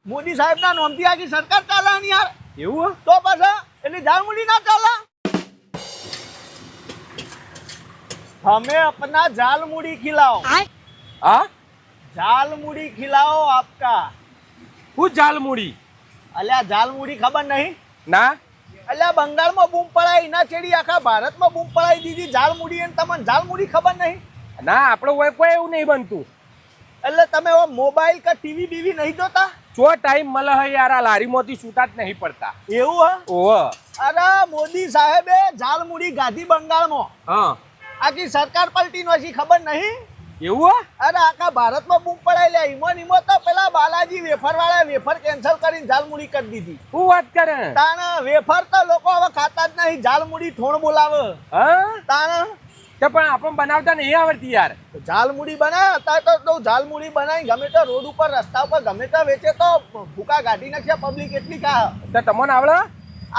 મોદી સાહેબ ના નામથી આખી સરકાર ચાલે ને યાર. એવું તો પાછા એટલે ઝાલમુડી ના ચાલે. हमें अपना झालमुड़ी खिलाओ. હા झालमुड़ी खिलाओ आपका. હું ઝાલમુડી અલ્યા ઝાલમુડી ખબર નહીં? ના અલ્યા બંગાળમાં બૂમ પડાઈ ના ચેડી આખા ભારતમાં બૂમ પડાઈ દીધી ઝાલમુડી અને તમને ઝાલમુડી ખબર નહીં? ના આપણો હોય કોઈ એવું નહીં બનતું. એટલે તમે મોબાઈલ કે ટીવી બીવી નહીં જોતા? ચો ટાઈમ મળે હે યાર આ લારીમાંથી છૂટા જ નહીં પડતા. એવું હા? ઓહ અરે મોદી સાહેબે ઝાલમુડી ગાધી બંગાળમાં. હા આખી સરકાર પલટી નોશી ખબર નહીં? એવું હે? અરે આખા ભારતમાં બૂમ પડાઈ લે. ઈમો તો પેલા બાલાજી વેફર વાળા વેફર કેન્સલ કરીને ઝાલમુડી કરી દીધી. શું વાત કરે? તાણ વેફર તો લોકો હવે ખાતા જ નહીં. ઝાલમુડી થોણ બોલાવે. હા તાણ તો પણ આપણને બનાવતા નહીં આવડતી યાર. ઝાલમુડી બનાવે અત્યારે તો ઝાલમુડી બનાવી ગમે તો રોડ ઉપર રસ્તા ઉપર ગમે તો વેચે તો ભૂકા કાઢી નાખ્યા પબ્લિક એટલી કા. તો તમને આવડે?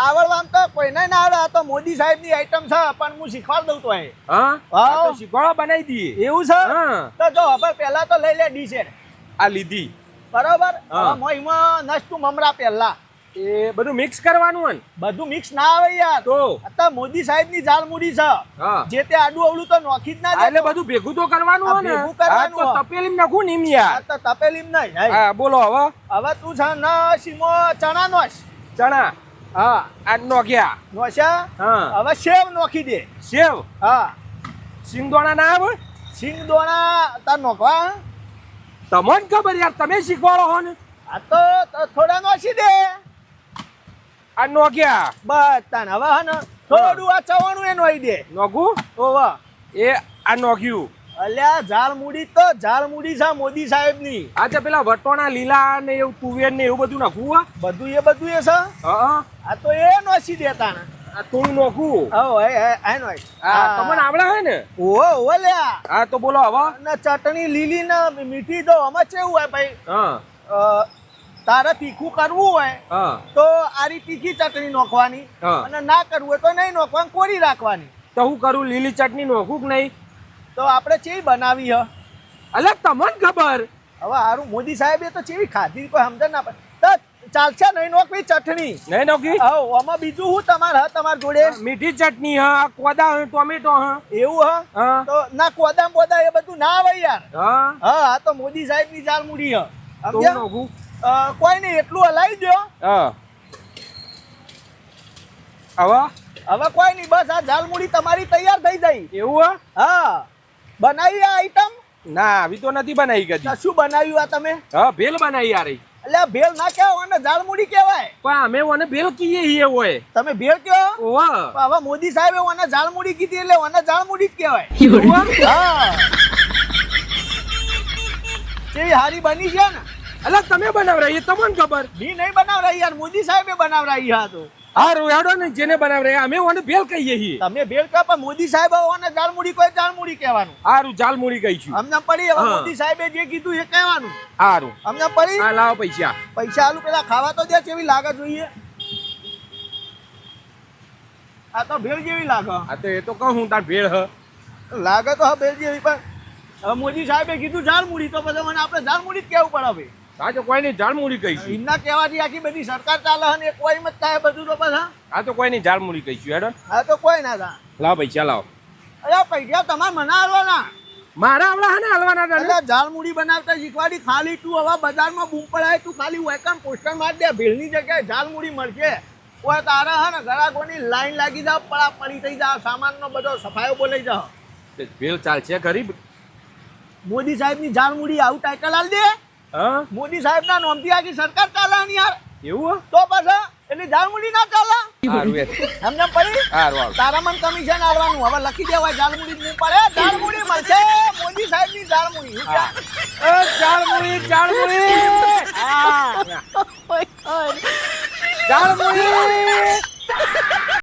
આવડવાનું તો કોઈને ના આવડે. આ તો મોદી સાહેબ ની આઈટમ છે પણ હું શીખવાડ દઉં તો એ. હા હા. તો શીખવાડો બનાવી દઈએ. એવું છે? હા તો જો હવે પહેલા તો લઈ લે ડીશે આ લીધી બરોબર. હા. હવે મોઈમાં નસ્તું મમરા પહેલા એ બધું મિક્સ કરવાનું હોય ને? બધું મિક્સ ના આવે યાર. તો અત્યારે મોદી સાહેબ ની ઝાલમુડી છે. હા જે તે આડું અવળું તો નોખી જ ના આ એટલે દે. બધું ભેગું તો કરવાનું હોય ને. ભેગું કરવાનું હા, તો હોય. તપેલીમાં નાખું ને એમ યાર. તો તપેલીમ નહીં. હા બોલો હવે. હવે તું છે ન સીમો ચણા નોશ. ચણા હા આ નોખ્યા. નોશા. હા હવે સેવ નોખી દે. સેવ હા સિંગદોણા ના આવે? સિંગ દોણા તાર નોખવા. તમને ખબર યાર તમે શીખવાડો હો ને. આ તો થોડા નોશી દે આ નોખ્યા બસ તાન. હવે હે ને થોડું આ ચવાણું એ નોઈ દે. નોખું ઓવા એ આ નોખ્યું. અલ્યા ઝાલમુડી તો ઝાલમુડી છે મોદી સાહેબ ની. આ તો પેલા વટોણા લીલા ને એવું તુવેર ને એવું બધું નાખવું હે? બધું એ છે. હા આ તો એ નોશી દે તાન. આ થોડું નોખું. ઓ એ નોઈ. હા તમને આવડે હે ને? ઓવો લ્યા. હા તો બોલો હવે. ને ચટણી લીલી ને મીઠી તો આમાં કેવું હોય ભાઈ? હા તારે તીખું કરવું હોય હા તો આરી તીખી ચટણી નોખવાની. હા. અને ના કરવું હોય તો નહીં નોખવાની, કોરી રાખવાની. તો હું કરું લીલી ચટણી નોખું કે નહીં? તો આપણે ચેવી બનાવી હ? અલે તમને ખબર. હવે હારું મોદી સાહેબે તો ચેવી ખાધી કોઈ સમજ ના પડે. તો ચાલશે નહીં નોખવી ચટણી. નહીં નોખી? હા આમાં બીજું શું તમારા જોડે? મીઠી ચટણી હા, કોદા હે, ટોમેટો હા. એવું હ? હા તો ના કોદામ બોદા એ બધું ના આવે યાર. હા હા આ તો મોદી સાહેબ ની ઝાલમુડી હ. તો હું સમજ્યા? નોખું. કોઈ નહીં એટલું હલાવી દો. હા હવે હવે કોઈ નહીં બસ આ ઝાલમુડી તમારી તૈયાર થઈ જાય. એવું હે? હા બનાવી આ આઈટમ. ના આવી તો નથી બનાવી કદી. શું બનાવ્યું આ તમે? હા ભેલ બનાવી યાર. એટલે આ ભેલ ના કહેવાય ને ઝાલમુડી કહેવાય. પણ અમે ઓને ભેલ કહીએ છીએ હોય. તમે ભેલ કહો. ઓહ પણ હવે મોદી સાહેબે ઓને ઝાલમુડી કીધી એટલે ઓને ઝાલમુડી જ કહેવાય. હા કેવી હારી બની છે ને? અલા તમે બનાવરાઈ તમને ખબર. મી નહીં બનાવરાઈ યાર, મોદી સાહેબે બનાવરાઈ હા. તો હા રોયાડો ને જેને બનાવરાઈ અમે ઓને ભેલ કહીએ છીએ. તમે ભેલ કહો પણ મોદી સાહેબ ઓને ઝાલમુડી કોઈ ઝાલમુડી કહેવાનું. હારું જાલમુડી કહીશું. અમને પડી હવે હા. મોદી સાહેબે જે કીધું એ કહેવાનું. હારું અમને પડી. હા લાવો પૈસા. પૈસા આલુ પેલા ખાવા તો દે કેવી લાગે જોઈએ. આ તો ભેળ જેવી લાગે. હા તો એ તો કહું તાર ભેળ હ. લાગે તો હા ભેળ જેવી પણ હવે મોદી સાહેબે કીધું ઝાલમુડી તો પછી મને આપણે ઝાલમુડી જ કહેવું પડે ભાઈ. હા તો કોઈ નહીં જાલમુડી કહીશું. એમના કહેવાથી આખી બધી સરકાર ચાલે અને કોઈ મત થાય બધું તો પછી. હા તો કોઈ નહીં જાલમુડી કહીશું હેડો. હા તો કોઈ ના થાય. લાવો પૈસા લાવો. અરે પૈસા તમારે મને આલવાના. મારા આવડા હે ને હલવાના તને. અરે ઝાલમુડી બનાવતા શીખવાડી. ખાલી તું હવે બજારમાં બૂમ પડાય તું ખાલી વેકમ પોસ્ટર મારી દે ભેળની જગ્યાએ ઝાલમુડી મળશે. કોઈ તારા હે ને ગ્રાહકોની લાઈન લાગી જાવ, પડી થઈ જાવ, સામાનનો બધો સફાયો બોલાઈ જાવ. ભેળ ચાલશે ગરીબ. મોદી સાહેબની ઝાલમુડી આવું ટાઇટલ આલ દે. હા મોદી સાહેબના નામથી આખી સરકાર ચાલે ને યાર. એવું તો પછી એટલે ઝાલમુડી ના ચાલે. હારું એ એમને પડી. હારું હારું. તારા મન કમિશન આલવાનું. હવે લખી દેવાય ઝાલમુડી નહીં પડે. ઝાલમુડી મળશે મોદી સાહેબની ઝાલમુડી. જાલમુડી જાલમુડી હા જાલમુડી